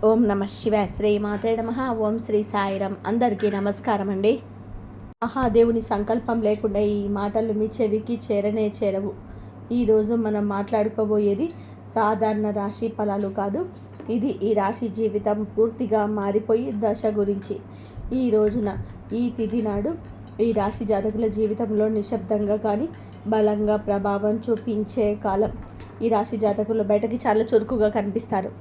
ఓం నమ శివాయ. శ్రీ మాత్రే నమః. ఓం శ్రీ సాయిరామ్. అందరికీ నమస్కారం అండి. మహాదేవుని సంకల్పం లేకుండా ఈ మాటలు మీ చెవికి చేరవు. ఈరోజు మనం మాట్లాడుకోబోయేది సాధారణ రాశి ఫలాలు కాదు. ఇది ఈ రాశి జీవితం పూర్తిగా మారిపోయి దశ గురించి. ఈ రోజున ఈ తిథి నాడు ఈ రాశి జాతకుల జీవితంలో నిశ్శబ్దంగా కానీ బలంగా ప్రభావం చూపించే కాలం. ఈ రాశి జాతకులు బయటకి చాలా చురుకుగా కనిపిస్తారు,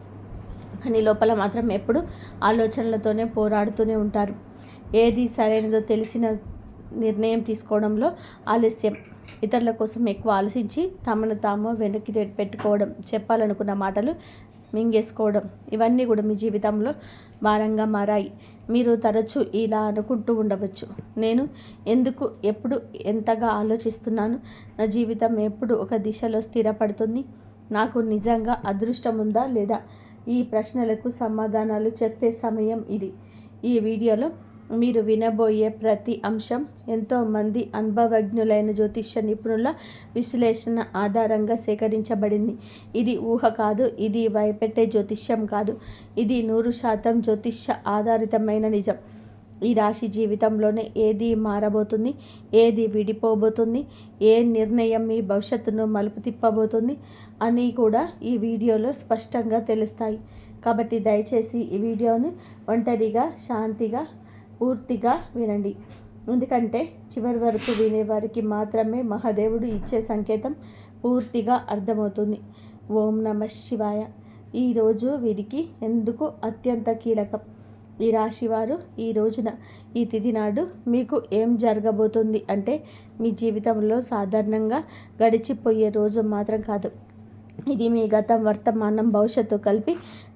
కానీ లోపల మాత్రం ఎప్పుడు ఆలోచనలతోనే పోరాడుతూనే ఉంటారు. ఏది సరైనదో తెలిసిన నిర్ణయం తీసుకోవడంలో ఆలస్యం, ఇతరుల కోసం ఎక్కువ ఆలోచించి తమను తాము వెనక్కి పెట్టుకోవడం, చెప్పాలనుకున్న మాటలు మింగేసుకోవడం, ఇవన్నీ కూడా మీ జీవితంలో భారంగా మారాయి. మీరు తరచూ ఇలా అనుకుంటూ ఉండవచ్చు, నేను ఎందుకు ఎప్పుడు ఎంతగా ఆలోచిస్తున్నాను, నా జీవితం ఎప్పుడు ఒక దిశలో స్థిరపడుతుంది, నాకు నిజంగా అదృష్టం ఉందా లేదా? ఈ ప్రశ్నలకు సమాధానాలు చెప్పే సమయం ఇది. ఈ వీడియోలో మీరు వినబోయే ప్రతి అంశం ఎంతోమంది అనుభవజ్ఞులైన జ్యోతిష్య నిపుణుల విశ్లేషణ ఆధారంగా సేకరించబడింది. ఇది ఊహ కాదు, ఇది భయపెట్టే జ్యోతిష్యం కాదు, ఇది 100% జ్యోతిష్య ఆధారితమైన నిజం. ఈ రాశి జీవితంలోనే ఏది మారబోతుంది, ఏది విడిపోబోతుంది, ఏ నిర్ణయం మీ భవిష్యత్తును మలుపు తిప్పబోతుంది అని కూడా ఈ వీడియోలో స్పష్టంగా తెలుస్తాయి. కాబట్టి దయచేసి ఈ వీడియోని ఒంటరిగా శాంతిగా పూర్తిగా వినండి. ఎందుకంటే చివరి వరకు వినేవారికి మాత్రమే మహాదేవుడు ఇచ్చే సంకేతం పూర్తిగా అర్థమవుతుంది. ఓం నమ శివాయ. ఈరోజు వీరికి ఎందుకు అత్యంత కీలకం? ఈ రాశివారు ఈ రోజున ఈ తిథి నాడు మీకు ఏం జరగబోతుంది అంటే, మీ జీవితంలో సాధారణంగా గడిచిపోయే రోజు మాత్రం కాదు, ఇది మీ గతం, వర్తమానం, భవిష్యత్తు కలిపి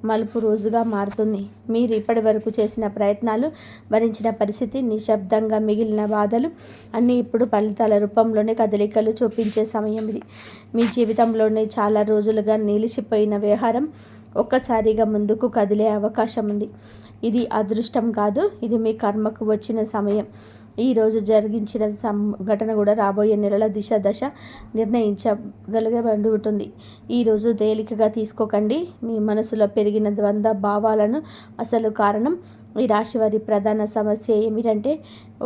మలుపు రోజుగా మారుతుంది. మీరు ఇప్పటి వరకు చేసిన ప్రయత్నాలు, భరించిన పరిస్థితి, నిశ్శబ్దంగా మిగిలిన బాధలు అన్నీ ఇప్పుడు ఫలితాల రూపంలోనే కదలికలు చూపించే సమయం ఇది. మీ జీవితంలోనే చాలా రోజులుగా నిలిచిపోయిన వ్యవహారం ఒక్కసారిగా ముందుకు కదిలే అవకాశం ఉంది. ఇది అదృష్టం కాదు, ఇది మీ కర్మకు వచ్చిన సమయం. ఈరోజు జరిగించిన సంఘటన కూడా రాబోయే నెలల దశ నిర్ణయించగలిగబడి ఉంటుంది. ఈరోజు తేలికగా తీసుకోకండి. మీ మనసులో పెరిగిన ద్వంద్వ భావాలను అసలు కారణం. ఈ రాశి వారి ప్రధాన సమస్య ఏమిటంటే,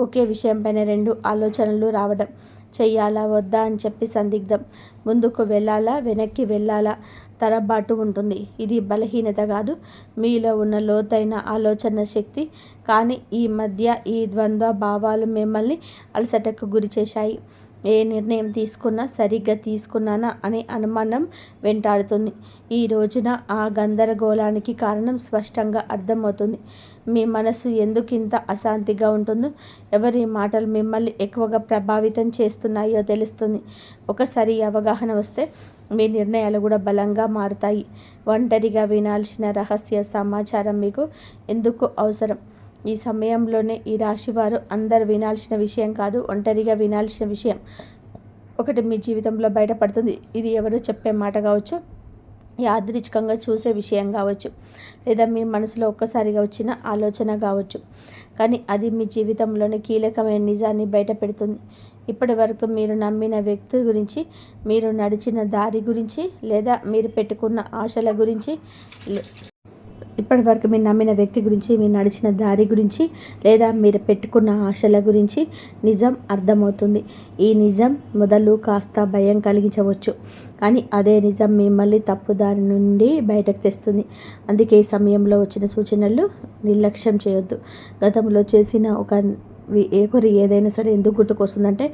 ఒకే విషయంపైన 2 ఆలోచనలు రావడం. చెయ్యాలా వద్దా అని చెప్పి సందిగ్ధం, ముందుకు వెళ్ళాలా వెనక్కి వెళ్ళాలా తరబాటు ఉంటుంది. ఇది బలహీనత కాదు, మీలో ఉన్న లోతైన ఆలోచన శక్తి. కానీ ఈ మధ్య ఈ ద్వంద్వ భావాలు మిమ్మల్ని అలసటకు గురి చేశాయి. ఏ నిర్ణయం తీసుకున్నా సరిగ్గా తీసుకున్నానా అనే అనుమానం వెంటాడుతుంది. ఈ రోజున ఆ గందరగోళానికి కారణం స్పష్టంగా అర్థమవుతుంది. మీ మనసు ఎందుకింత అశాంతిగా ఉంటుందో, ఎవరి మాటలు మిమ్మల్ని ఎక్కువగా ప్రభావితం చేస్తున్నాయో తెలుస్తుంది. ఒకసారి అవగాహన వస్తే మీ నిర్ణయాలు కూడా బలంగా మారుతాయి. ఒంటరిగా వినాల్సిన రహస్య సమాచారం మీకు ఎందుకు అవసరం? ఈ సమయంలోనే ఈ రాశివారు అందరు వినాల్సిన విషయం కాదు, ఒంటరిగా వినాల్సిన విషయం ఒకటి మీ జీవితంలో బయటపడుతుంది. ఇది ఎవరో చెప్పే మాట కావచ్చు, యాదృచ్ఛికంగా చూసే విషయం కావచ్చు, లేదా మీ మనసులో ఒక్కసారిగా వచ్చిన ఆలోచన కావచ్చు. కానీ అది మీ జీవితంలోని కీలకమైన నిజాన్ని బయట పెడుతుంది. ఇప్పటి వరకు మీరు నమ్మిన వ్యక్తి గురించి, మీరు నడిచిన దారి గురించి, లేదా మీరు పెట్టుకున్న ఆశల గురించి, ఇప్పటి వరకు మీరు నమ్మిన వ్యక్తి గురించి, మీరు నడిచిన దారి గురించి, లేదా మీరు పెట్టుకున్న ఆశల గురించి నిజం అర్థమవుతుంది. ఈ నిజం మొదలు కాస్త భయం కలిగించవచ్చు, కానీ అదే నిజం మిమ్మల్ని తప్పుదారి నుండి బయటకు తెస్తుంది. అందుకే ఈ సమయంలో వచ్చిన సూచనలు నిర్లక్ష్యం చేయొద్దు. గతంలో చేసిన ఒకరి ఏదైనా సరే ఎందుకు గుర్తుకొస్తుందంటే,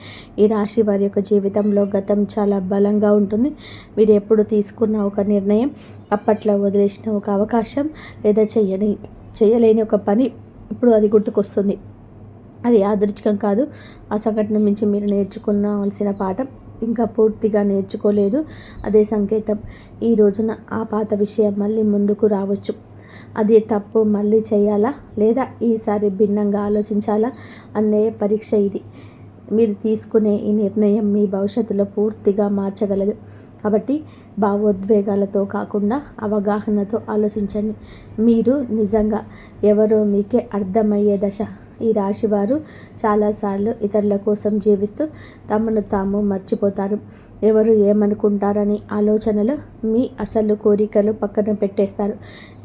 ఈ రాశి వారి యొక్క జీవితంలో గతం చాలా బలంగా ఉంటుంది. మీరు ఎప్పుడు తీసుకున్న ఒక నిర్ణయం, అప్పట్లో వదిలేసిన ఒక అవకాశం, లేదా చేయలేని ఒక పని ఇప్పుడు అది గుర్తుకొస్తుంది. అది యాదృచ్ఛికం కాదు, ఆ సంఘటన నుంచి మీరు నేర్చుకోవాల్సిన పాఠం ఇంకా పూర్తిగా నేర్చుకోలేదు. అదే సంకేతం. ఈ రోజున ఆ పాత విషయం మళ్ళీ ముందుకు రావచ్చు. అది తప్పు మళ్ళీ చేయాలా, లేదా ఈసారి భిన్నంగా ఆలోచించాలా అనే పరీక్ష ఇది. మీరు తీసుకునే ఈ నిర్ణయం మీ భవిష్యత్తులో పూర్తిగా మార్చగలదు. కాబట్టి భావోద్వేగాలతో కాకుండా అవగాహనతో ఆలోచించండి. మీరు నిజంగా ఎవరో మీకే అర్థమయ్యే దశ ఈ రాశివారు చాలాసార్లు ఇతరుల కోసం జీవిస్తూ తమను తాము మర్చిపోతారు. ఎవరు ఏమనుకుంటారని ఆలోచనలు మీ అసలు కోరికలు పక్కన పెట్టేస్తారు.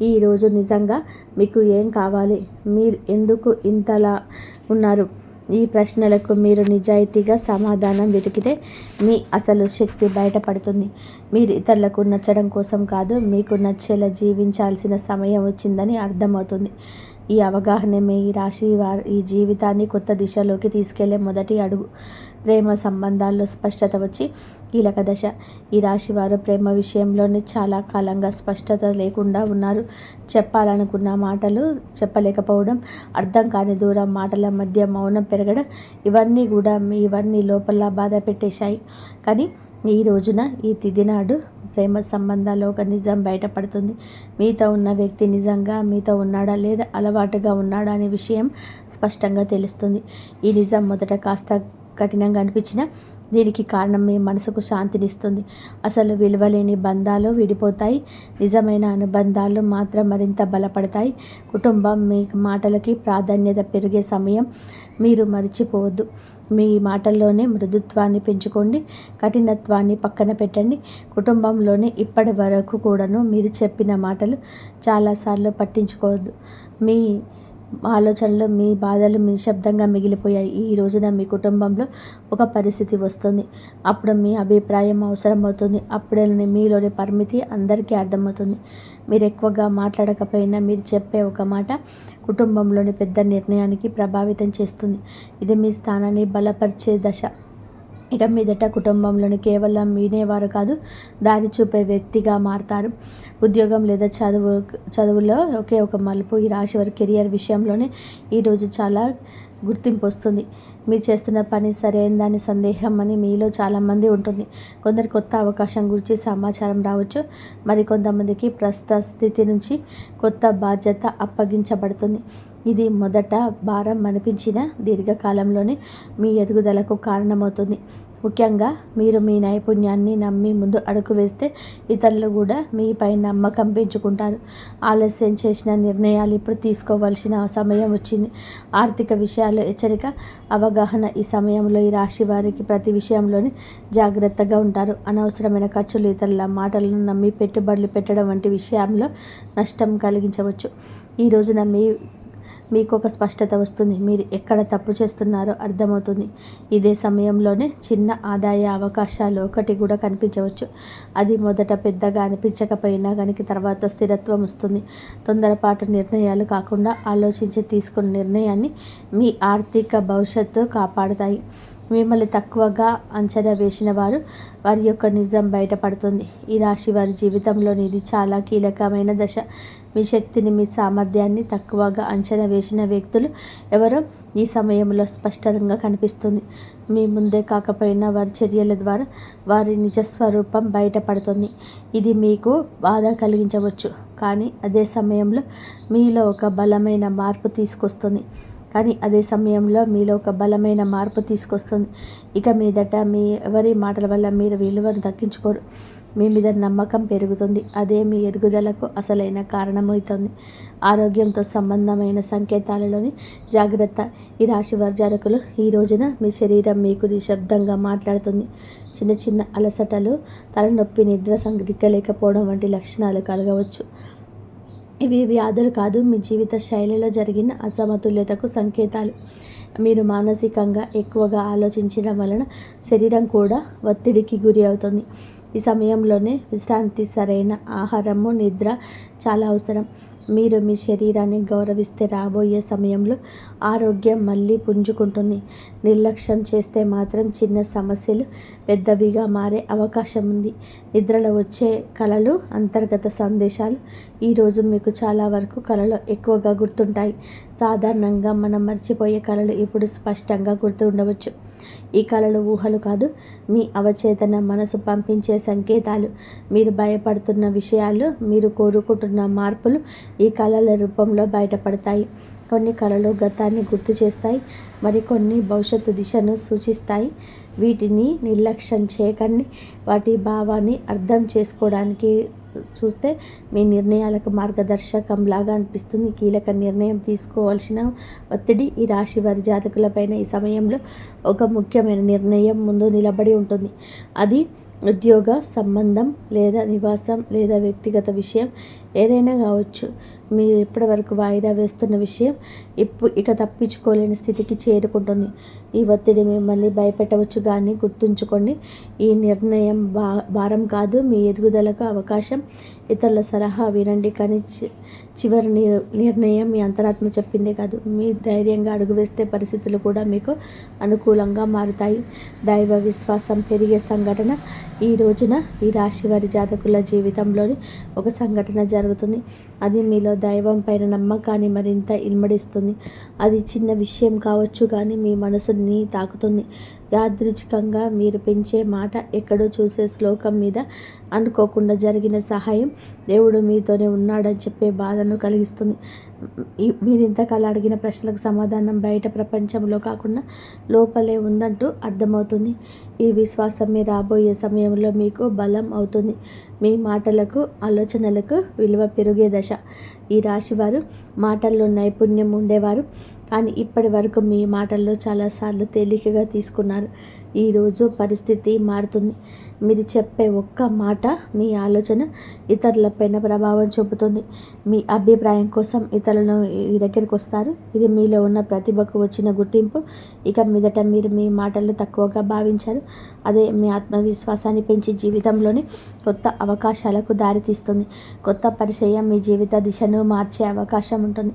ఈరోజు నిజంగా మీకు ఏం కావాలి, మీరు ఎందుకు ఇంతలా ఉన్నారు, ఈ ప్రశ్నలకు మీరు నిజాయితీగా సమాధానం వెతికితే మీ అసలు శక్తి బయటపడుతుంది. మీరు ఇతరులకు నచ్చడం కోసం కాదు, మీకు నచ్చేలా జీవించాల్సిన సమయం వచ్చిందని అర్థమవుతుంది. ఈ అవగాహనమే ఈ రాశి వారి ఈ జీవితాన్ని కొత్త దిశలోకి తీసుకెళ్లే మొదటి అడుగు. ప్రేమ సంబంధాల్లో స్పష్టత వచ్చి కీలక దశ. ఈ రాశి వారు ప్రేమ విషయంలోనే చాలా కాలంగా స్పష్టత లేకుండా ఉన్నారు. చెప్పాలనుకున్న మాటలు చెప్పలేకపోవడం, అర్థం కాని దూరం, మాటల మధ్య మౌనం పెరగడం, ఇవన్నీ లోపల బాధ పెట్టేశాయి. కానీ ఈ రోజున, ఈ తిథి నాడు ప్రేమ సంబంధాల్లో ఒక నిజం బయటపడుతుంది. మీతో ఉన్న వ్యక్తి నిజంగా మీతో ఉన్నాడా లేదా అలవాటుగా ఉన్నాడా అనే విషయం స్పష్టంగా తెలుస్తుంది. ఈ నిజం మొదట కాస్త కఠినంగా అనిపించినా దీనికి కారణం మీ మనసుకు శాంతినిస్తుంది. అసలు విలువలేని బంధాలు విడిపోతాయి, నిజమైన అనుబంధాలు మాత్రం మరింత బలపడతాయి. కుటుంబం మీ మాటలకి ప్రాధాన్యత పెరిగే సమయం, మీరు మర్చిపోవద్దు. మీ మాటల్లోనే మృదుత్వాన్ని పెంచుకోండి, కఠినత్వాన్ని పక్కన పెట్టండి. కుటుంబంలోనే ఇప్పటి వరకు కూడాను మీరు చెప్పిన మాటలు చాలాసార్లు పట్టించుకోవద్దు. మీ ఆలోచనలు, మీ బాధలు నిశ్శబ్దంగా మిగిలిపోయాయి. ఈ రోజున మీ కుటుంబంలో ఒక పరిస్థితి వస్తుంది, అప్పుడు మీ అభిప్రాయం అవసరమవుతుంది. అప్పుడే మీలోని పరిమితి అందరికీ అర్థమవుతుంది. మీరు ఎక్కువగా మాట్లాడకపోయినా మీరు చెప్పే ఒక మాట కుటుంబంలోని పెద్ద నిర్ణయానికి ప్రభావితం చేస్తుంది. ఇది మీ స్థానాన్ని బలపరిచే దశ. ఇక మీదట కుటుంబంలోని కేవలం వినేవారు కాదు, దారి చూపే వ్యక్తిగా మారతారు. ఉద్యోగం లేదా చదువులో ఒకే ఒక మలుపు. ఈ రాశి వారి కెరియర్ విషయంలోనే ఈరోజు చాలా గుర్తింపు వస్తుంది. మీరు చేస్తున్న పని సరైనదాని సందేహం అని మీలో చాలామంది ఉంటుంది. కొందరు కొత్త అవకాశం గురించి సమాచారం రావచ్చు, మరి కొంతమందికి ప్రస్తుత స్థితి నుంచి కొత్త బాధ్యత అప్పగించబడుతుంది. ఇది మొదట భారం అనిపించిన దీర్ఘకాలంలోనే మీ ఎదుగుదలకు కారణమవుతుంది. ముఖ్యంగా మీరు మీ నైపుణ్యాన్ని నమ్మి ముందు అడుగు వేస్తే ఇతరులు కూడా మీపై నమ్మకం పెంచుకుంటారు. ఆలస్యం చేసిన నిర్ణయాలు ఇప్పుడు తీసుకోవాల్సిన సమయం వచ్చింది. ఆర్థిక విషయాల్లో హెచ్చరిక, అవగాహన. ఈ సమయంలో ఈ రాశి వారికి ప్రతి విషయంలోనే జాగ్రత్తగా ఉంటారు. అనవసరమైన ఖర్చులు, ఇతరుల మాటలను నమ్మి పెట్టుబడులు పెట్టడం వంటి విషయంలో నష్టం కలిగించవచ్చు. ఈ రోజున మీకు ఒక స్పష్టత వస్తుంది. మీరు ఎక్కడ తప్పు చేస్తున్నారో అర్థమవుతుంది. ఇదే సమయంలోనే చిన్న ఆదాయ అవకాశాలు ఒకటి కూడా కనిపించవచ్చు. అది మొదట పెద్దగా అనిపించకపోయినా కనుక తర్వాత స్థిరత్వం వస్తుంది. తొందరపాటు నిర్ణయాలు కాకుండా ఆలోచించి తీసుకున్న నిర్ణయాన్ని మీ ఆర్థిక భవిష్యత్తు కాపాడుతాయి. మిమ్మల్ని తక్కువగా అంచనా వేసిన వారి యొక్క నిజం బయటపడుతుంది. ఈ రాశి వారి జీవితంలోని ఇది చాలా కీలకమైన దశ. మీ శక్తిని, మీ సామర్థ్యాన్ని తక్కువగా అంచనా వేసిన వ్యక్తులు ఎవరో ఈ సమయంలో స్పష్టంగా కనిపిస్తుంది. మీ ముందే కాకపోయినా వారి చర్యల ద్వారా వారి నిజస్వరూపం బయటపడుతుంది. ఇది మీకు బాధ కలిగించవచ్చు, కానీ అదే సమయంలో మీలో ఒక బలమైన మార్పు తీసుకొస్తుంది. ఇక మీదట ఎవరి మాటల వల్ల మీరు విలువను దక్కించుకోరు. మీ మీద నమ్మకం పెరుగుతుంది. అదే మీ ఎదుగుదలకు అసలైన కారణమవుతుంది. ఆరోగ్యంతో సంబంధమైన సంకేతాలలోని జాగ్రత్త. ఈ రాశి వారి జాతకులు ఈ రోజున మీ శరీరం మీకు నిశ్శబ్దంగా మాట్లాడుతుంది. చిన్న చిన్న అలసటలు, తలనొప్పి, నిద్ర సరిగ్గా లేకపోవడం వంటి లక్షణాలు కలగవచ్చు. ఇవి వ్యాధులు కాదు, మీ జీవిత శైలిలో జరిగిన అసమతుల్యతకు సంకేతాలు. మీరు మానసికంగా ఎక్కువగా ఆలోచించడం వలన శరీరం కూడా ఒత్తిడికి గురి అవుతుంది. ఈ సమయంలోనే విశ్రాంతి, సరైన ఆహారము, నిద్ర చాలా అవసరం. మీరు మీ శరీరాన్ని గౌరవిస్తే రాబోయే సమయంలో ఆరోగ్యం మళ్ళీ పుంజుకుంటుంది. నిర్లక్ష్యం చేస్తే మాత్రం చిన్న సమస్యలు పెద్దవిగా మారే అవకాశం ఉంది. నిద్రలో వచ్చే కలలు, అంతర్గత సందేశాలు ఈరోజు మీకు చాలా వరకు కలలో ఎక్కువగా గుర్తుంటాయి. సాధారణంగా మనం మర్చిపోయే కలలు ఇప్పుడు స్పష్టంగా గుర్తు ఉండవచ్చు. ఈ కలలు ఊహలు కాదు, మీ అవచేతన మనసు పంపించే సంకేతాలు. మీరు భయపడుతున్న విషయాలు, మీరు కోరుకుంటున్న మార్పులు ఈ కళల రూపంలో బయటపడతాయి. కొన్ని కళలు గతాన్ని గుర్తు చేస్తాయి, మరికొన్ని భవిష్యత్తు దిశను సూచిస్తాయి. వీటిని నిర్లక్ష్యం చేయకండి. వాటి భావాన్ని అర్థం చేసుకోవడానికి చూస్తే మీ నిర్ణయాలకు మార్గదర్శకంలాగా అనిపిస్తుంది. కీలక నిర్ణయం తీసుకోవాల్సిన ఒత్తిడి ఈ రాశి వారి జాతకులపైన ఈ సమయంలో ఒక ముఖ్యమైన నిర్ణయం ముందు నిలబడి ఉంటుంది. అది ఉద్యోగ సంబంధం లేదా నివాసం లేదా వ్యక్తిగత విషయం ఏదైనా కావచ్చు. మీరు ఇప్పటివరకు వాయిదా వేస్తున్న విషయం ఇక తప్పించుకోలేని స్థితికి చేరుకుంటుంది. ఈ ఒత్తిడి మిమ్మల్ని భయపెట్టవచ్చు, కానీ గుర్తుంచుకోండి, ఈ నిర్ణయం భారం కాదు, మీ ఎదుగుదలకు అవకాశం. ఇతరుల సలహా వినండి, కానీ చివరి నిర్ణయం మీ అంతరాత్మ చెప్పిందే కాదు. మీ ధైర్యంగా అడుగు వేస్తే పరిస్థితులు కూడా మీకు అనుకూలంగా మారుతాయి. దైవ విశ్వాసం పెరిగే సంఘటన ఈ రోజున ఈ రాశి వారి జాతకుల జీవితంలోని ఒక సంఘటన జరుగుతుంది. అది మీలో దైవం పైన నమ్మకాన్ని మరింత ఇనుమడిస్తుంది. అది చిన్న విషయం కావచ్చు, కానీ మీ మనసుని తాకుతుంది. యాదృచ్ఛికంగా మీరు పెంచే మాట, ఎక్కడో చూసే శ్లోకం మీద అనుకోకుండా జరిగిన సహాయం దేవుడు మీతోనే ఉన్నాడని చెప్పే బాధను కలిగిస్తుంది. మీరు ఇంతకాలం అడిగిన ప్రశ్నలకు సమాధానం బయట ప్రపంచంలో కాకుండా లోపలే ఉందంటూ అర్థమవుతుంది. ఈ విశ్వాసమే రాబోయే సమయంలో మీకు బలం అవుతుంది. మీ మాటలకు, ఆలోచనలకు విలువ పెరిగే దశ. ఈ రాశివారు మాటల్లో నైపుణ్యం ఉండేవారు, కానీ ఇప్పటి వరకు మీ మాటల్లో చాలాసార్లు తేలికగా తీసుకున్నారు. ఈరోజు పరిస్థితి మారుతుంది. మీరు చెప్పే ఒక్క మాట, మీ ఆలోచన ఇతరులపైన ప్రభావం చూపుతుంది. మీ అభిప్రాయం కోసం ఇతరులను మీ దగ్గరికి వస్తారు. ఇది మీలో ఉన్న ప్రతిభకు వచ్చిన గుర్తింపు. ఇక మీదట మీరు మీ మాటలు తక్కువగా భావించారు. అదే మీ ఆత్మవిశ్వాసాన్ని పెంచి జీవితంలోని కొత్త అవకాశాలకు దారితీస్తుంది. కొత్త పరిచయం మీ జీవిత దిశను మార్చే అవకాశం ఉంటుంది.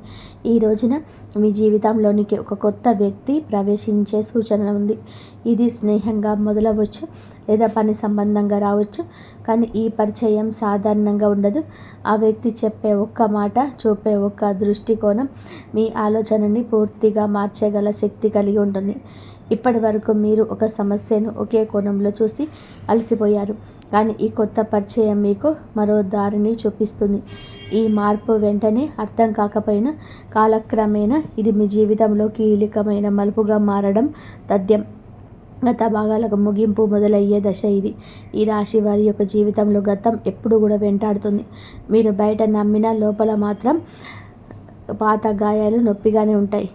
ఈ రోజున మీ జీవితంలోనికి ఒక కొత్త వ్యక్తి ప్రవేశించే సూచన ఉంది. ఇది స్నేహంగా మొదలవచ్చు లేదా పని సంబంధంగా రావచ్చు, కానీ ఈ పరిచయం సాధారణంగా ఉండదు. ఆ వ్యక్తి చెప్పే ఒక్క మాట, చూపే ఒక్క దృష్టికోణం మీ ఆలోచనని పూర్తిగా మార్చగల శక్తి కలిగి ఉంటుంది. ఇప్పటి వరకు మీరు ఒక సమస్యను ఒకే కోణంలో చూసి అలసిపోయారు, కానీ ఈ కొత్త పరిచయం మీకు మరో దారిని చూపిస్తుంది. ఈ మార్పు వెంటనే అర్థం కాకపోయినా కాలక్రమేణా ఇది మీ జీవితంలో కీలకమైన మలుపుగా మారడం తథ్యం. గత భాగాలకు ముగింపు మొదలయ్యే దశ ఇది. ఈ రాశి వారి యొక్క జీవితంలో గతం ఎప్పుడు కూడా వెంటాడుతుంది. మీరు బయట నమ్మిన లోపల మాత్రం పాత గాయాలు నొప్పిగానే ఉంటాయి.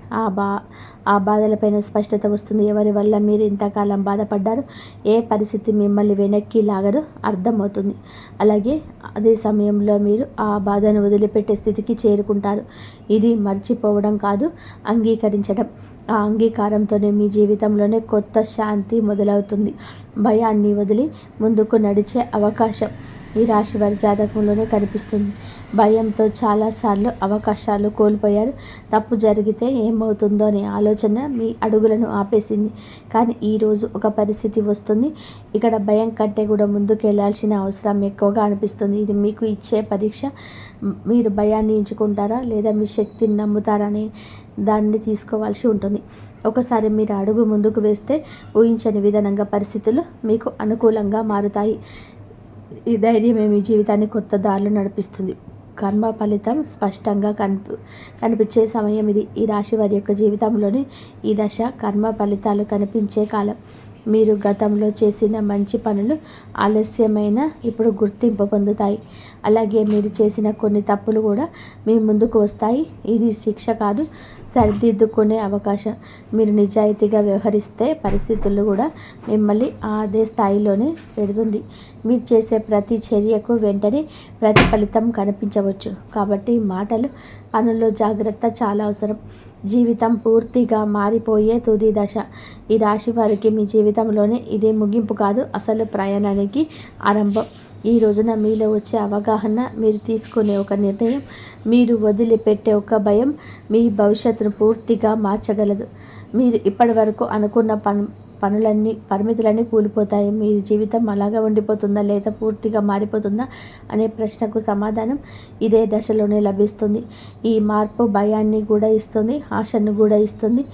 ఆ బాధలపైన స్పష్టత వస్తుంది. ఎవరి వల్ల మీరు ఇంతకాలం బాధపడ్డారు, ఏ పరిస్థితి మిమ్మల్ని వెనక్కి లాగదో అర్థమవుతుంది. అలాగే అదే సమయంలో మీరు ఆ బాధను వదిలిపెట్టే స్థితికి చేరుకుంటారు. ఇది మర్చిపోవడం కాదు, అంగీకరించడం. ఆ అంగీకారంతోనే మీ జీవితంలోనే కొత్త శాంతి మొదలవుతుంది. భయాన్ని వదిలి ముందుకు నడిచే అవకాశం ఈ రాశి వారి జాతకంలోనే కనిపిస్తుంది. భయంతో చాలాసార్లు అవకాశాలు కోల్పోయారు. తప్పు జరిగితే ఏమవుతుందో అనే ఆలోచన మీ అడుగులను ఆపేసింది. కానీ ఈరోజు ఒక పరిస్థితి వస్తుంది, ఇక్కడ భయం కంటే కూడా ముందుకు వెళ్ళాల్సిన అవసరం ఎక్కువగా అనిపిస్తుంది. ఇది మీకు ఇచ్చే పరీక్ష. మీరు భయాన్ని ఎంచుకుంటారా లేదా మీ శక్తిని నమ్ముతారా అనే దాన్ని తీసుకోవాల్సి ఉంటుంది. ఒకసారి మీరు అడుగు ముందుకు వేస్తే ఊహించని విధానంగా పరిస్థితులు మీకు అనుకూలంగా మారుతాయి. ఈ ధైర్యమే మీ జీవితాన్ని కొత్త దారిలో నడిపిస్తుంది. కర్మ ఫలితం స్పష్టంగా కనిపించే సమయం ఇది. ఈ రాశి వారి యొక్క జీవితంలోని ఈ దశ కర్మ ఫలితాలు కనిపించే కాలం. మీరు గతంలో చేసిన మంచి పనులు ఆలస్యమైన ఇప్పుడు గుర్తింపు పొందుతాయి. అలాగే మీరు చేసిన కొన్ని తప్పులు కూడా మీ ముందుకు వస్తాయి. ఇది శిక్ష కాదు, సరిదిద్దుకునే అవకాశం. మీరు నిజాయితీగా వ్యవహరిస్తే పరిస్థితులు కూడా మిమ్మల్ని అదే స్థాయిలోనే పెడుతుంది. మీరు చేసే ప్రతి చర్యకు వెంటనే ప్రతిఫలితం కనిపించవచ్చు. కాబట్టి మాటలు, పనుల్లో జాగ్రత్త చాలా అవసరం. జీవితం పూర్తిగా మారిపోయే తుది దశ. ఈ రాశి వారికి మీ జీవితంలోనే ఇదే ముగింపు కాదు, అసలు ప్రయాణానికి ఆరంభం. ఈ రోజున మీలో వచ్చే అవగాహన, మీరు తీసుకునే ఒక నిర్ణయం, మీరు వదిలిపెట్టే ఒక భయం మీ భవిష్యత్తును పూర్తిగా మార్చగలదు. మీరు ఇప్పటి వరకు అనుకున్న పరిమితులన్నీ కూలిపోతాయి. మీ జీవితం అలాగా ఉండిపోతుందా లేదా పూర్తిగా మారిపోతుందా అనే ప్రశ్నకు సమాధానం ఇదే దశలోనే లభిస్తుంది. ఈ మార్పు భయాన్ని కూడా ఇస్తుంది, ఆశను కూడా ఇస్తుంది.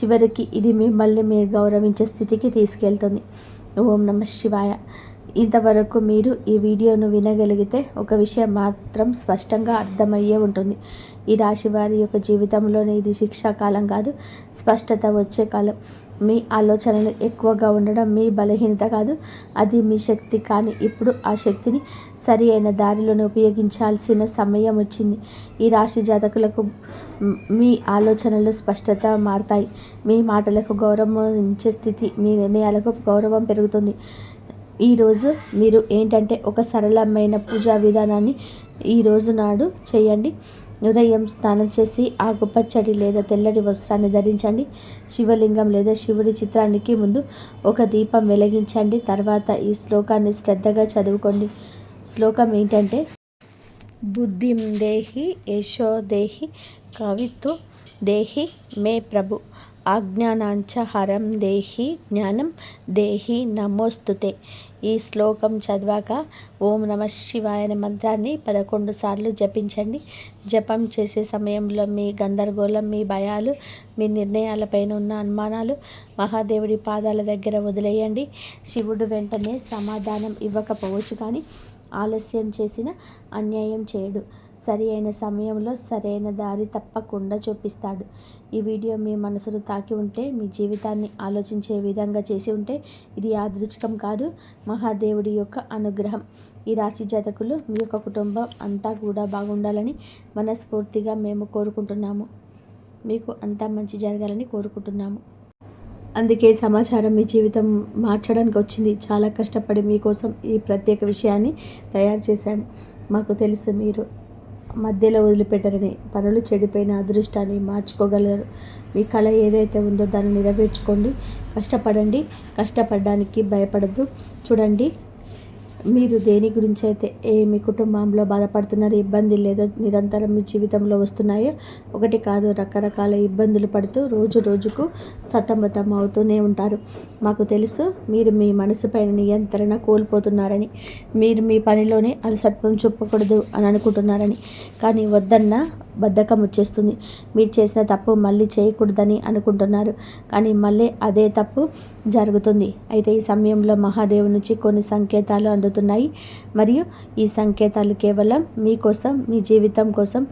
చివరికి ఇది మిమ్మల్ని మీరు గౌరవించే స్థితికి తీసుకెళ్తుంది. ఓం నమః శివాయ. ఇంతవరకు మీరు ఈ వీడియోను వినగలిగితే ఒక విషయం మాత్రం స్పష్టంగా అర్థమయ్యే ఉంటుంది. ఈ రాశి వారి యొక్క జీవితంలోనే ఇది శిక్షాకాలం కాదు, స్పష్టత వచ్చే కాలం. మీ ఆలోచనలు ఎక్కువగా ఉండడం మీ బలహీనత కాదు, అది మీ శక్తి. కానీ ఇప్పుడు ఆ శక్తిని సరి అయిన దారిలోనే ఉపయోగించాల్సిన సమయం వచ్చింది. ఈ రాశి జాతకులకు మీ ఆలోచనలు స్పష్టత మారతాయి. మీ మాటలకు గౌరవం ఇచ్చే స్థితి, మీ నిర్ణయాలకు గౌరవం పెరుగుతుంది. ఈరోజు మీరు ఏంటంటే ఒక సరళమైన పూజా విధానాన్ని ఈరోజు నాడు చేయండి. ఉదయం స్నానం చేసి ఆకుపచ్చడి లేదా తెల్లటి వస్త్రాన్ని ధరించండి. శివలింగం లేదా శివుడి చిత్రానికి ముందు ఒక దీపం వెలిగించండి. తర్వాత ఈ శ్లోకాన్ని శ్రద్ధగా చదువుకోండి. శ్లోకం ఏంటంటే, బుద్ధిం దేహి యశో దేహి కవిత్వ దేహి మే ప్రభు అజ్ఞానాంచ హరం దేహి జ్ఞానం దేహి నమోస్తుతే. ఈ శ్లోకం చదివాక ఓం నమ శివాయ అనే మంత్రాన్ని 11 సార్లు జపించండి. జపం చేసే సమయంలో మీ గందరగోళం, మీ భయాలు, మీ నిర్ణయాలపైన ఉన్న అనుమానాలు మహాదేవుడి పాదాల దగ్గర వదిలేయండి. శివుడు వెంటనే సమాధానం ఇవ్వకపోవచ్చు, కానీ ఆలస్యం చేసిన అన్యాయం చేయడు. సరి అయిన సమయంలో సరైన దారి తప్పకుండా చూపిస్తాడు. ఈ వీడియో మీ మనసును తాకి ఉంటే, మీ జీవితాన్ని ఆలోచించే విధంగా చేసి ఉంటే, ఇది యాదృచ్ఛికం కాదు, మహాదేవుడి యొక్క అనుగ్రహం. ఈ రాశి జాతకులు, మీ యొక్క కుటుంబం అంతా కూడా బాగుండాలని మనస్ఫూర్తిగా మేము కోరుకుంటున్నాము. మీకు అంతా మంచి జరగాలని కోరుకుంటున్నాము. అందుకే సమాచారం మీ జీవితం మార్చడానికి వచ్చింది. చాలా కష్టపడి మీకోసం ఈ ప్రత్యేక విషయాన్ని తయారు చేశాము. మాకు తెలుసు మీరు మధ్యలో వదిలిపెట్టరని. పనులు చెడిపోయిన అదృష్టాన్ని మార్చుకోగలరు. మీ కళ ఏదైతే ఉందో దాన్ని నెరవేర్చుకోండి. కష్టపడండి. కష్టపడడానికి భయపడద్దు. చూడండి, మీరు దేని గురించి అయితే మీ కుటుంబంలో బాధపడుతున్నారు, ఇబ్బంది లేదా నిరంతరం మీ జీవితంలో వస్తున్నాయో, ఒకటి కాదు రకరకాల ఇబ్బందులు పడుతూ రోజు రోజుకు సతమతం అవుతూనే ఉంటారు. మాకు తెలుసు మీరు మీ మనసుపైన నియంత్రణ కోల్పోతున్నారని, మీరు మీ పనిలోనే అలసత్వం చూపకూడదు అని అనుకుంటున్నారని. కానీ వద్దన్న బద్ధకం వచ్చేస్తుంది. మీరు చేసిన తప్పు మళ్ళీ చేయకూడదని అనుకుంటున్నారు, కానీ మళ్ళీ అదే తప్పు జరుగుతుంది. అయితే ఈ సమయంలో మహాదేవు నుంచి కొన్ని సంకేతాలు అందుతున్నాయి, మరియు ఈ సంకేతాలు కేవలం మీకోసం, మీ జీవితం కోసం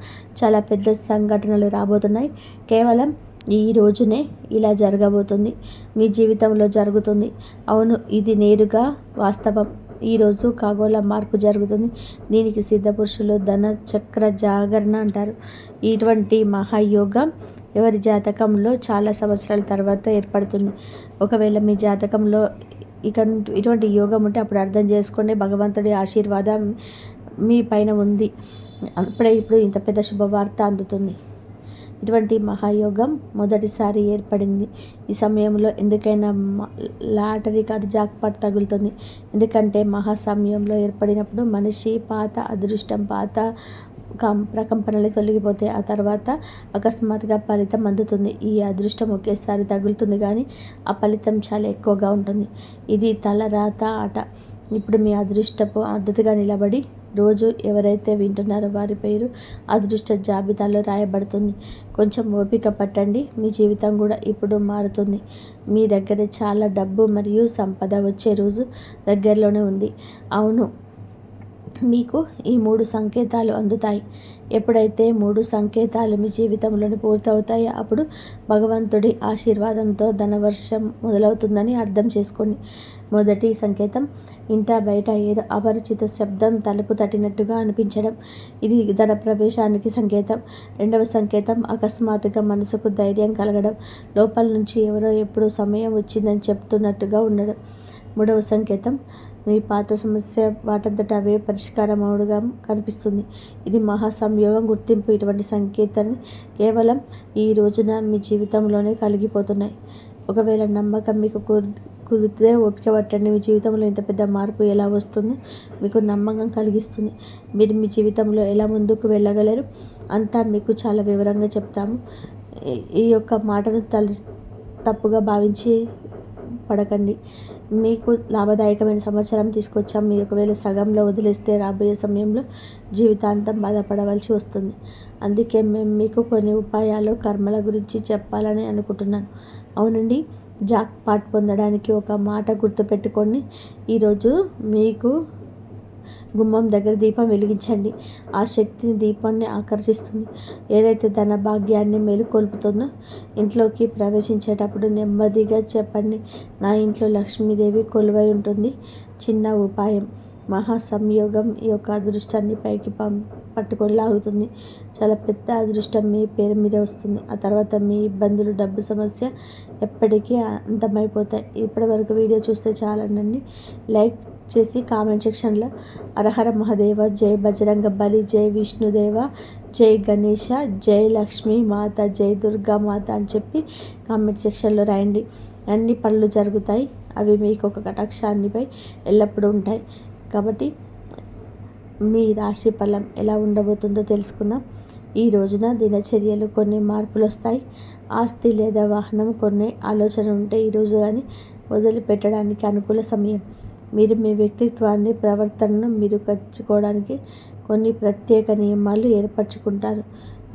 చాలా పెద్ద సంఘటనలు రాబోతున్నాయి. కేవలం ఈ రోజునే ఇలా జరగబోతుంది, మీ జీవితంలో జరుగుతుంది. అవును, ఇది నేరుగా వాస్తవం. ఈరోజు ఖగోళ మార్పు జరుగుతుంది. దీనికి సిద్ధపురుషులు ధన చక్ర జాగరణ అంటారు. ఇటువంటి మహాయోగం ఎవరి జాతకంలో చాలా సంవత్సరాల తర్వాత ఏర్పడుతుంది. ఒకవేళ మీ జాతకంలో ఇటువంటి యోగం ఉంటే అప్పుడు అర్థం చేసుకోండి, భగవంతుడి ఆశీర్వాదం మీ పైన ఉంది. ఇప్పుడు ఇంత పెద్ద శుభవార్త అందుతుంది. ఇటువంటి మహాయోగం మొదటిసారి ఏర్పడింది. ఈ సమయంలో ఎందుకైనా లాటరీ కాదు, జాక్పాట్ తగులుతుంది. ఎందుకంటే మహాసమయంలో ఏర్పడినప్పుడు మనిషి పాత అదృష్టం, పాత ప్రకంపనలు తొలగిపోతే ఆ తర్వాత అకస్మాత్తుగా ఫలితం అందుతుంది. ఈ అదృష్టం ఒకేసారి తగులుతుంది, కానీ ఆ ఫలితం చాలా ఎక్కువగా ఉంటుంది. ఇది తలరాత ఆట. ఇప్పుడు మీ అదృష్టపు మద్దతుగా నిలబడి రోజు ఎవరైతే వింటున్నారో వారి పేరు అదృష్ట జాబితాలో రాయబడుతుంది. కొంచెం ఓపిక పట్టండి, మీ జీవితం కూడా ఇప్పుడు మారుతుంది. మీ దగ్గర చాలా డబ్బు మరియు సంపద వచ్చే రోజు దగ్గరలోనే ఉంది. అవును, మీకు ఈ 3 సంకేతాలు అందుతాయి. ఎప్పుడైతే 3 సంకేతాలు మీ జీవితంలోని పూర్తవుతాయో అప్పుడు భగవంతుడి ఆశీర్వాదంతో ధనవర్షం మొదలవుతుందని అర్థం చేసుకోండి. మొదటి సంకేతం, ఇంట బయట ఏదో అపరిచిత శబ్దం తలుపు తట్టినట్టుగా అనిపించడం. ఇది ధన ప్రవేశానికి సంకేతం. రెండవ సంకేతం, అకస్మాత్తుగా మనసుకు ధైర్యం కలగడం. లోపల నుంచి ఎవరో ఎప్పుడు సమయం వచ్చిందని చెప్తున్నట్టుగా ఉండడం. మూడవ సంకేతం, మీ పాత సమస్య వాటంతట అవే పరిష్కారం అవుడుగా కనిపిస్తుంది. ఇది మహాసంయోగం గుర్తింపు. ఇటువంటి సంకేతాన్ని కేవలం ఈ రోజున మీ జీవితంలోనే కలిగిపోతున్నాయి. ఒకవేళ నమ్మకం మీకు కుదిరితే ఓపిక పట్టండి. మీ జీవితంలో ఇంత పెద్ద మార్పు ఎలా వస్తుందో మీకు నమ్మకం కలిగిస్తుంది. మీరు మీ జీవితంలో ఎలా ముందుకు వెళ్ళగలరు అంతా మీకు చాలా వివరంగా చెప్తాము. ఈ యొక్క మాటను తప్పుగా భావించి పడకండి. మీకు లాభదాయకమైన సమాచారం తీసుకొచ్చాం. మీరు ఒకవేళ సగంలో వదిలేస్తే రాబోయే సమయంలో జీవితాంతం బాధపడవలసి వస్తుంది. అందుకే మేము మీకు కొన్ని ఉపాయాలు, కర్మల గురించి చెప్పాలని అనుకుంటున్నాను. అవునండి, జాక్ పాట్ పొందడానికి ఒక మాట గుర్తుపెట్టుకోండి. ఈరోజు మీకు గుమ్మం దగ్గర దీపం వెలిగించండి. ఆ శక్తిని దీపాన్ని ఆకర్షిస్తుంది. ఏదైతే ధన భాగ్యాన్ని మేలుకొల్పుతుందో ఇంట్లోకి ప్రవేశించేటప్పుడు నెమ్మదిగా చెప్పండి, నా ఇంట్లో లక్ష్మీదేవి కొలువై ఉంటుంది. చిన్న ఉపాయం మహా సంయోగం ఈ యొక్క అదృష్టాన్ని పైకి పట్టుకొని లాగుతుంది. చాలా పెద్ద అదృష్టం మీ పేరు మీద వస్తుంది. ఆ తర్వాత మీ ఇబ్బందులు, డబ్బు సమస్య ఎప్పటికీ అంతమైపోతాయి. ఇప్పటి వరకు వీడియో చూస్తే చాలండి. లైక్ చేసి కామెంట్ సెక్షన్లో హరహర మహాదేవ, జై బజరంగ బలి, జై విష్ణుదేవ, జై గణేష, జై లక్ష్మీ మాత, జై దుర్గా మాత అని చెప్పి కామెంట్ సెక్షన్లో రాయండి. అన్ని పనులు జరుగుతాయి. అవి మీకు ఒక కటాక్షాన్నిపై ఎల్లప్పుడూ ఉంటాయి. కాబట్టి మీ రాశి ఫలం ఎలా ఉండబోతుందో తెలుసుకున్నాం. ఈ రోజున దినచర్యలు కొన్ని మార్పులు వస్తాయి. ఆస్తి లేదా వాహనం కొన్ని ఆలోచన ఉంటే ఈరోజు కానీ వదిలిపెట్టడానికి అనుకూల సమయం. మీరు మీ వ్యక్తిత్వాన్ని, ప్రవర్తనను మెరుగుపరుచుకోవడానికి కొన్ని ప్రత్యేక నియమాలు ఏర్పరచుకుంటారు.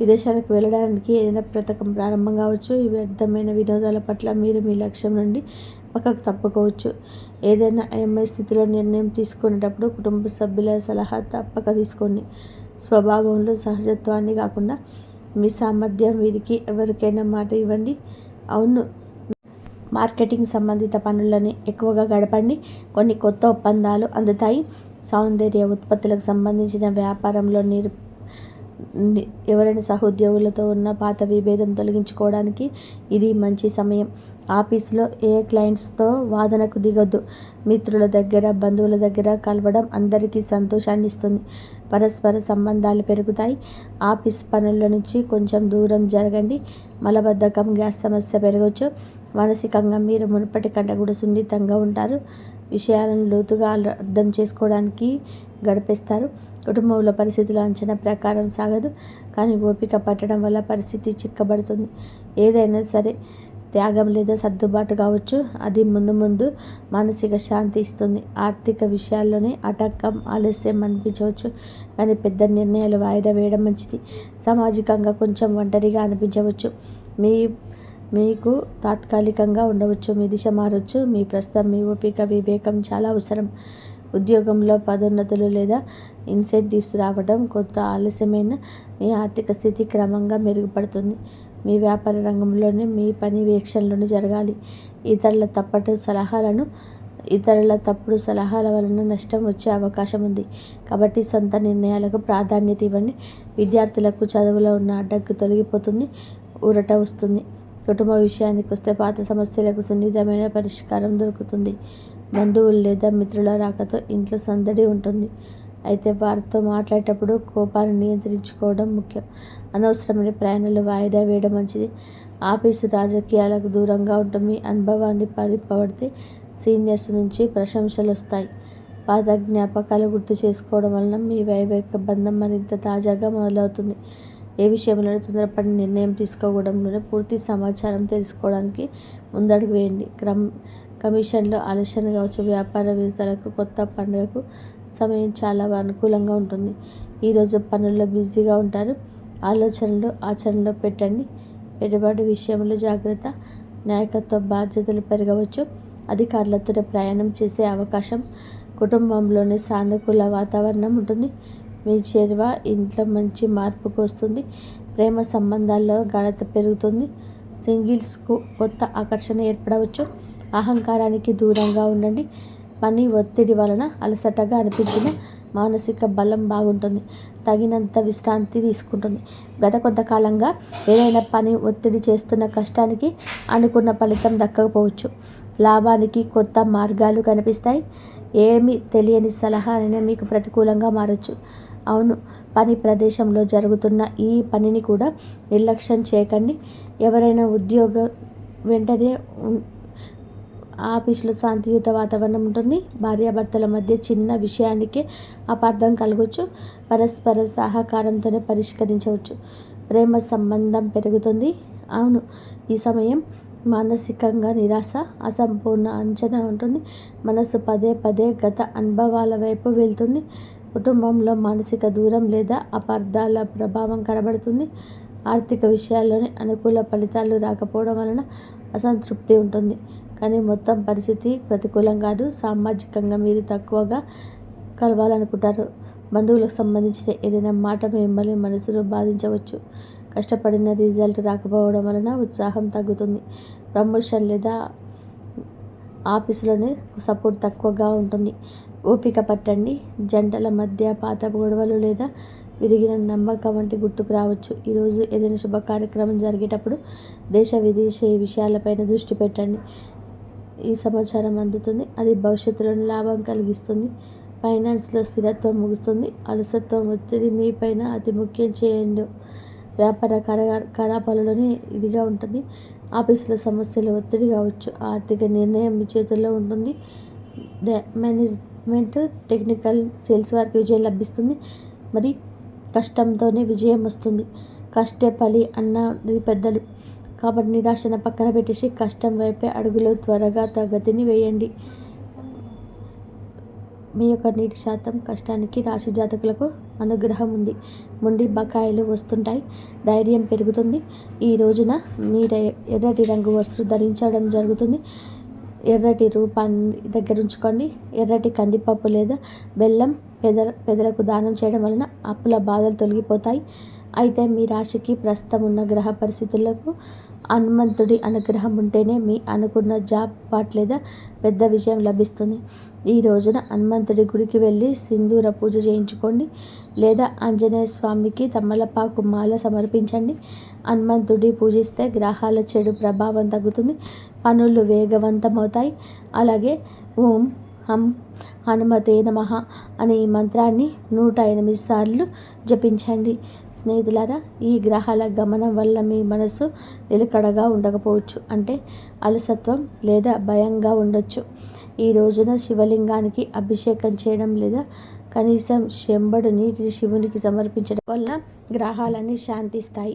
విదేశాలకు వెళ్ళడానికి ఏదైనా పథకం ప్రారంభం కావచ్చు. ఈ వ్యర్థమైన వినోదాల పట్ల మీరు మీ లక్ష్యం నుండి పక్కకు తప్పుకోవచ్చు. ఏదైనా అయమయ స్థితిలో నిర్ణయం తీసుకునేటప్పుడు కుటుంబ సభ్యుల సలహా తప్పక తీసుకోండి. స్వభావంలో సహజత్వాన్ని కాకుండా మీ సామర్థ్యం వీరికి ఎవరికైనా మాట ఇవ్వండి. అవును, మార్కెటింగ్ సంబంధిత పనులని ఎక్కువగా గడపండి. కొన్ని కొత్త ఒప్పందాలు అందుతాయి. సౌందర్య ఉత్పత్తులకు సంబంధించిన వ్యాపారంలో ఎవరైనా సహోద్యోగులతో ఉన్న పాత విభేదం తొలగించుకోవడానికి ఇది మంచి సమయం. ఆఫీసులో ఏ క్లయింట్స్తో వాదనకు దిగొద్దు. మిత్రుల దగ్గర, బంధువుల దగ్గర కలవడం అందరికీ సంతోషాన్ని ఇస్తుంది. పరస్పర సంబంధాలు పెరుగుతాయి. ఆఫీస్ పనుల నుంచి కొంచెం దూరం జరగండి. మలబద్ధకం, గ్యాస్ సమస్య పెరగవచ్చు. మానసికంగా మీరు మునుపటి కంటే కూడా సున్నితంగా ఉంటారు. విషయాలను లోతుగా అర్థం చేసుకోవడానికి గడిపేస్తారు. కుటుంబంలో పరిస్థితుల అంచనా ప్రకారం సాగదు, కానీ ఓపిక పట్టడం వల్ల పరిస్థితి చిక్కబడుతుంది. ఏదైనా సరే త్యాగం లేదా సర్దుబాటు కావచ్చు. అది ముందు మానసిక శాంతి ఇస్తుంది. ఆర్థిక విషయాల్లోనే ఆటంకం, ఆలస్యం అనిపించవచ్చు, కానీ పెద్ద నిర్ణయాలు వాయిదా వేయడం మంచిది. సామాజికంగా కొంచెం ఒంటరిగా అనిపించవచ్చు. మీకు తాత్కాలికంగా ఉండవచ్చు. మీ దిశ మారవచ్చు. మీ ప్రస్తుతం మీ ఓపిక, వివేకం చాలా అవసరం. ఉద్యోగంలో పదోన్నతులు లేదా ఇన్సెంటివ్స్ రావడం కొత్త ఆలస్యమైన మీ ఆర్థిక స్థితి క్రమంగా మెరుగుపడుతుంది. మీ వ్యాపార రంగంలోనే మీ పని వీక్షణలోనే జరగాలి. ఇతరుల తప్పుడు సలహాల వలన నష్టం వచ్చే అవకాశం ఉంది. కాబట్టి సొంత నిర్ణయాలకు ప్రాధాన్యత ఇవ్వండి. విద్యార్థులకు చదువులో ఉన్న అడ్డంకి తొలగిపోతుంది. ఊరట వస్తుంది. కుటుంబ విషయానికి వస్తే పాత సమస్యలకు సున్నితమైన పరిష్కారం దొరుకుతుంది. బంధువులు లేదా మిత్రుల రాకతో ఇంట్లో సందడి ఉంటుంది. అయితే వారితో మాట్లాడేటప్పుడు కోపాన్ని నియంత్రించుకోవడం ముఖ్యం. అనవసరమైన ప్రయాణాలు వాయిదా వేయడం మంచిది. ఆఫీసు రాజకీయాలకు దూరంగా ఉంటుంది. మీ అనుభవాన్ని పరిపడితే సీనియర్స్ నుంచి ప్రశంసలు వస్తాయి. పాత జ్ఞాపకాలు గుర్తు చేసుకోవడం వలన మీ వైవాహిక బంధం మరింత తాజాగా మొదలవుతుంది. ఏ విషయంలో తొందరపడి నిర్ణయం తీసుకోవడంలోనే పూర్తి సమాచారం తెలుసుకోవడానికి ముందడుగు వేయండి. కమిషన్లో ఆలస్యం కావచ్చు. వ్యాపార విస్తరణకు, కొత్త పండుగకు సమయం చాలా అనుకూలంగా ఉంటుంది. ఈరోజు పనుల్లో బిజీగా ఉంటారు. ఆలోచనలు ఆచరణలో పెట్టండి. పెట్టుబడి విషయంలో జాగ్రత్త. నాయకత్వ బాధ్యతలు పెరగవచ్చు. అధికారులతో ప్రయాణం చేసే అవకాశం. కుటుంబంలోనే సానుకూల వాతావరణం ఉంటుంది. మీ చేరువ ఇంట్లో మంచి మార్పుకు వస్తుంది. ప్రేమ సంబంధాల్లో గాఢత పెరుగుతుంది. సింగిల్స్కు కొత్త ఆకర్షణ ఏర్పడవచ్చు. అహంకారానికి దూరంగా ఉండండి. పని ఒత్తిడి వలన అలసటగా అనిపించిన మానసిక బలం బాగుంటుంది. తగినంత విశ్రాంతి తీసుకుంటుంది. గత కొంతకాలంగా ఏదైనా పని ఒత్తిడి చేస్తున్న కష్టానికి అనుకున్న ఫలితం దక్కకపోవచ్చు. లాభానికి కొత్త మార్గాలు కనిపిస్తాయి. ఏమీ తెలియని సలహా అయినా మీకు ప్రతికూలంగా మారచ్చు. అవును, పని ప్రదేశంలో జరుగుతున్న ఈ పనిని కూడా నిర్లక్ష్యం చేయకండి. ఎవరైనా ఉద్యోగం వెంటనే ఆఫీసులో శాంతియుత వాతావరణం ఉంటుంది. భార్యాభర్తల మధ్య చిన్న విషయానికే అపార్థం కలగవచ్చు. పరస్పర సహకారంతోనే పరిష్కరించవచ్చు. ప్రేమ సంబంధం పెరుగుతుంది. అవును, ఈ సమయం మానసికంగా నిరాశ, అసంపూర్ణ అంచనా ఉంటుంది. మనసు పదే గత అనుభవాల వైపు వెళ్తుంది. కుటుంబంలో మానసిక దూరం లేదా అపార్థాల ప్రభావం కనబడుతుంది. ఆర్థిక విషయాల్లోనే అనుకూల ఫలితాలు రాకపోవడం వలన అసంతృప్తి ఉంటుంది. కానీ మొత్తం పరిస్థితి ప్రతికూలం కాదు. సామాజికంగా మీరు తక్కువగా కలవాలనుకుంటారు. బంధువులకు సంబంధించిన ఏదైనా మాట మిమ్మల్ని మనసులో బాధించవచ్చు. కష్టపడిన రిజల్ట్ రాకపోవడం వలన ఉత్సాహం తగ్గుతుంది. ప్రమోషన్ లేదా ఆఫీసులోనే సపోర్ట్ తక్కువగా ఉంటుంది. ఓపిక పట్టండి. జంటల మధ్య పాత గొడవలు లేదా విరిగిన నమ్మకం వంటి గుర్తుకు రావచ్చు. ఈరోజు ఏదైనా శుభ కార్యక్రమం జరిగేటప్పుడు దేశ విదేశీ విషయాలపైన దృష్టి పెట్టండి. ఈ సమాచారం అందుతుంది, అది భవిష్యత్తులో లాభం కలిగిస్తుంది. ఫైనాన్స్లో స్థిరత్వం ముగుస్తుంది. అలసత్వం ఒత్తిడి మీపైన అతి ముఖ్యం చేయండి. వ్యాపార కార్యకలాపాలలోనే ఇదిగా ఉంటుంది. ఆఫీసులో సమస్యలు ఒత్తిడి కావచ్చు. ఆర్థిక నిర్ణయం మీ చేతుల్లో ఉంటుంది. మేనేజ్మెంట్, టెక్నికల్, సేల్స్ వారికి విజయం లభిస్తుంది. మరి కష్టంతోనే విజయం వస్తుంది. కష్టే ఫలి అన్నది పెద్దలు. కాబట్టి నిరాశన పక్కన పెట్టేసి కష్టం వైపే అడుగులో త్వరగా గతిని వేయండి. మీ యొక్క నీటి శాతం కష్టానికి రాశి జాతకులకు అనుగ్రహం ఉంది. మొండి బకాయిలు వస్తుంటాయి. ధైర్యం పెరుగుతుంది. ఈ రోజున మీరు ఎర్రటి రంగు వస్తువులు ధరించడం జరుగుతుంది. ఎర్రటి రూపాన్ని దగ్గర ఉంచుకోండి. ఎర్రటి కందిపప్పు లేదా బెల్లం పెదలకు దానం చేయడం వలన అప్పుల బాధలు తొలగిపోతాయి. అయితే మీ రాశికి ప్రస్తుతం ఉన్న గ్రహ పరిస్థితులకు హనుమంతుడి అనుగ్రహం ఉంటేనే మీ అనుకున్న జాబ్ పార్ట్ లేదా పెద్ద విజయం లభిస్తుంది. ఈ రోజున హనుమంతుడి గుడికి వెళ్ళి సింధూర పూజ చేయించుకోండి లేదా ఆంజనేయ స్వామికి తమలపాకు మాల సమర్పించండి. హనుమంతుడి పూజిస్తే గ్రహాల చెడు ప్రభావం తగ్గుతుంది. పనులు వేగవంతమవుతాయి. అలాగే ఓం హం హనుమతే నమః అనే ఈ మంత్రాన్ని 108 సార్లు జపించండి. స్నేహితులారా, ఈ గ్రహాల గమనం వల్ల మీ మనసు నిలకడగా ఉండకపోవచ్చు. అంటే అలసత్వం లేదా భయంగా ఉండొచ్చు. ఈ రోజున శివలింగానికి అభిషేకం చేయడం లేదా కనీసం చెంబడు నీటి శివునికి సమర్పించడం వల్ల గ్రహాలన్నీ శాంతిస్తాయి.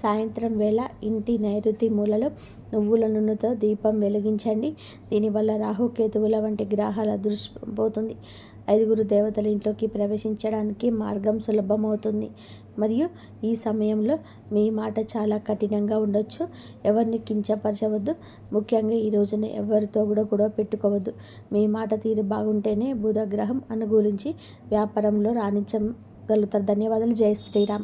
సాయంత్రం వేళ ఇంటి నైరుతి మూలలో నువ్వుల నూనెతో దీపం వెలిగించండి. దీనివల్ల రాహుకేతువుల వంటి గ్రహాల దృష్టి పోతుంది. 5 దేవతల ఇంట్లోకి ప్రవేశించడానికి మార్గం సులభమవుతుంది. మరియు ఈ సమయంలో మీ మాట చాలా కఠినంగా ఉండొచ్చు. ఎవరిని కించపరచవద్దు. ముఖ్యంగా ఈ రోజున ఎవరితో కూడా గొడవ పెట్టుకోవద్దు. మీ మాట తీరు బాగుంటేనే బుధ గ్రహం అనుకూలించి వ్యాపారంలో రాణించగలుగుతారు. ధన్యవాదాలు. జై శ్రీరామ్.